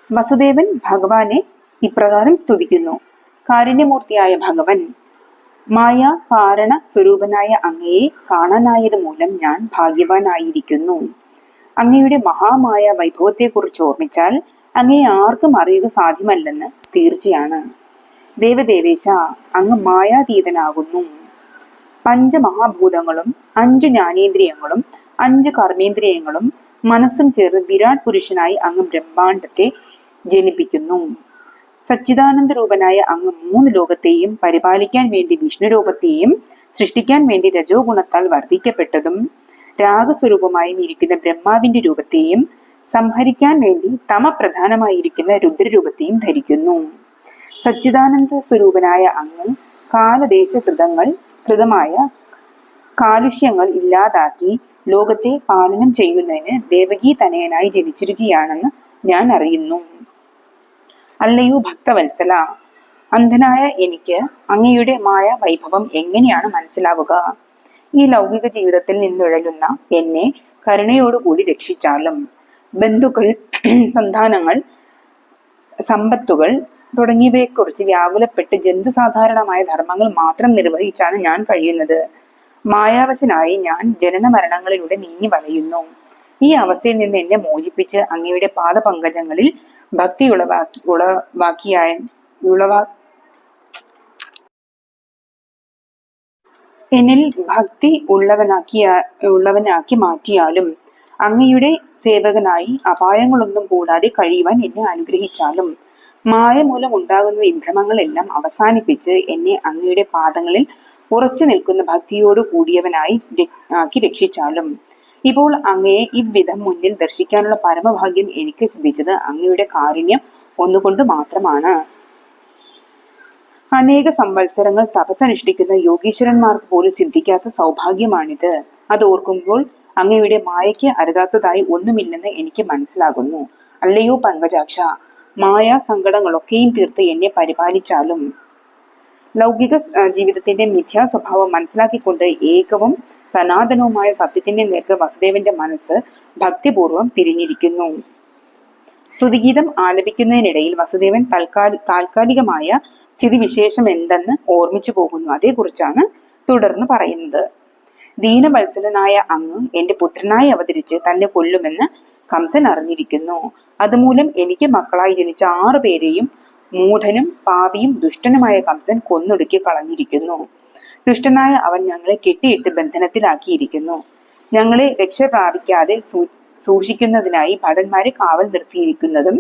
വസുദേവൻ ഭഗവാനെ ഇപ്രകാരം സ്തുതിക്കുന്നു. കാരുണ്യമൂർത്തിയായ ഭഗവൻ, മായ കാരണ സ്വരൂപനായ അങ്ങയെ കാണാനായത് മൂലം ഞാൻ ഭാഗ്യവാനായിരിക്കുന്നു. അങ്ങയുടെ മഹാമായ വൈഭവത്തെക്കുറിച്ച് ഓർമ്മിച്ചാൽ അങ്ങയെ ആർക്കും അറിയുക സാധ്യമല്ലെന്ന് തീർച്ചയാണ്. ദേവദേവേശ, അങ്ങ് മായാതീതനാകുന്നു. പഞ്ചമഹാഭൂതങ്ങളും 5 ജ്ഞാനേന്ദ്രിയങ്ങളും 5 കർമ്മേന്ദ്രിയങ്ങളും മനസ്സും ചേർന്ന് വിരാട് പുരുഷനായി അങ്ങ് ബ്രഹ്മാണ്ടത്തെ ജനിപ്പിക്കുന്നു. സച്ചിദാനന്ദ രൂപനായ അങ്ങ് 3 ലോകത്തെയും പരിപാലിക്കാൻ വേണ്ടി വിഷ്ണു രൂപത്തെയും സൃഷ്ടിക്കാൻ വേണ്ടി രജോ ഗുണത്താൽ വർദ്ധിക്കപ്പെട്ടതും രാഗസ്വരൂപമായും ഇരിക്കുന്ന ബ്രഹ്മാവിന്റെ രൂപത്തെയും സംഹരിക്കാൻ വേണ്ടി തമപ്രധാനമായിരിക്കുന്ന രുദ്രരൂപത്തെയും ധരിക്കുന്നു. സച്ചിദാനന്ദ സ്വരൂപനായ അങ്ങ് കൃതമായ കാലുഷ്യങ്ങൾ ഇല്ലാതാക്കി ലോകത്തെ പാലനം ചെയ്യുന്നതിന് ദേവകീ തനയനായി ജനിച്ചിരിക്കുകയാണെന്ന് ഞാൻ അറിയുന്നു. അല്ലയോ ഭക്തവത്സല, അന്ധനായ എനിക്ക് അങ്ങയുടെ മായ വൈഭവം എങ്ങനെയാണ് മനസ്സിലാവുക? ഈ ലൗകിക ജീവിതത്തിൽ നിന്നുഴലുന്ന എന്നെ കരുണയോടുകൂടി രക്ഷിച്ചാലും. ബന്ധുക്കൾ, സന്താനങ്ങൾ, സമ്പത്തുകൾ തുടങ്ങിയവയെക്കുറിച്ച് വ്യാകുലപ്പെട്ട് ജന്തുസാധാരണമായ ധർമ്മങ്ങൾ മാത്രം നിർവഹിച്ചാണ് ഞാൻ കഴിയുന്നത്. മായാവശനായി ഞാൻ ജനന മരണങ്ങളിലൂടെ നീങ്ങി വലയുന്നു. ഈ അവസ്ഥയിൽ നിന്ന് എന്നെ മോചിപ്പിച്ച് അങ്ങയുടെ പാദപങ്കജങ്ങളിൽ ഭക്തി എന്നിൽ ഭക്തി ഉള്ളവനാക്കി മാറ്റിയാലും അങ്ങയുടെ സേവകനായി അപായങ്ങളൊന്നും കൂടാതെ കഴിയുവാൻ എന്നെ അനുഗ്രഹിച്ചാലും മായ മൂലം ഉണ്ടാകുന്ന വിഭ്രമങ്ങളെല്ലാം അവസാനിപ്പിച്ച് എന്നെ അങ്ങയുടെ പാദങ്ങളിൽ ഉറച്ചു നിൽക്കുന്ന ഭക്തിയോട് കൂടിയവനായി ആക്കി രക്ഷിച്ചാലും. ഇപ്പോൾ അങ്ങയെ ഇவ்விധം മുന്നിൽ ദർശിക്കാനുള്ള പരമഭാഗ്യം എനിക്ക് സിദ്ധിച്ചത് അങ്ങയുടെ കാരുണ്യം ഒന്നുകൊണ്ട് മാത്രമാണ്. അനേക സംവത്സരങ്ങൾ തപസ്സനുഷ്ഠിക്കുന്ന യോഗീശ്വരന്മാർക്ക് പോലും സിദ്ധിക്കാത്ത സൗഭാഗ്യമാണിത്. അത് ഓർക്കുമ്പോൾ അങ്ങയുടെ മായയ്ക്ക് അരുതാത്തതായി ഒന്നുമില്ലെന്ന് എനിക്ക് മനസ്സിലാകുന്നു. അല്ലയോ പങ്കജാക്ഷ, മായാ സങ്കടങ്ങളൊക്കെയും തീർത്ത് എന്നെ പരിപാലിച്ചാലും. ലൗകിക ജീവിതത്തിന്റെ മിഥ്യാ സ്വഭാവം മനസ്സിലാക്കിക്കൊണ്ട് ഏകവും സനാതനവുമായ സത്യത്തിന്റെ നേർക്ക് വസുദേവന്റെ മനസ്സ് ഭക്തിപൂർവം തിരിഞ്ഞിരിക്കുന്നു. സ്തുതിഗീതം ആലപിക്കുന്നതിനിടയിൽ വസുദേവൻ താൽക്കാലികമായ സ്ഥിതിവിശേഷം എന്തെന്ന് ഓർമ്മിച്ചു പോകുന്നു. അതേക്കുറിച്ചാണ് തുടർന്ന് പറയുന്നത്. ദീനവത്സലനായ അങ്ങ് എന്റെ പുത്രനായി അവതരിച്ച് തന്നെ കൊല്ലുമെന്ന് കംസൻ അറിഞ്ഞിരിക്കുന്നു. അതുമൂലം എനിക്ക് മക്കളായി ജനിച്ച 6 പേരെയും മൂഢനും പാപിയും ദുഷ്ടനുമായ കംസൻ കൊന്നൊടുക്കി കളഞ്ഞിരിക്കുന്നു. ദുഷ്ടനായ അവൻ ഞങ്ങളെ കെട്ടിയിട്ട് ബന്ധനത്തിലാക്കിയിരിക്കുന്നു. ഞങ്ങളെ രക്ഷ പ്രാപിക്കാതെ സൂക്ഷിക്കുന്നതിനായി ഭടന്മാരെ കാവൽ നിർത്തിയിരിക്കുന്നതും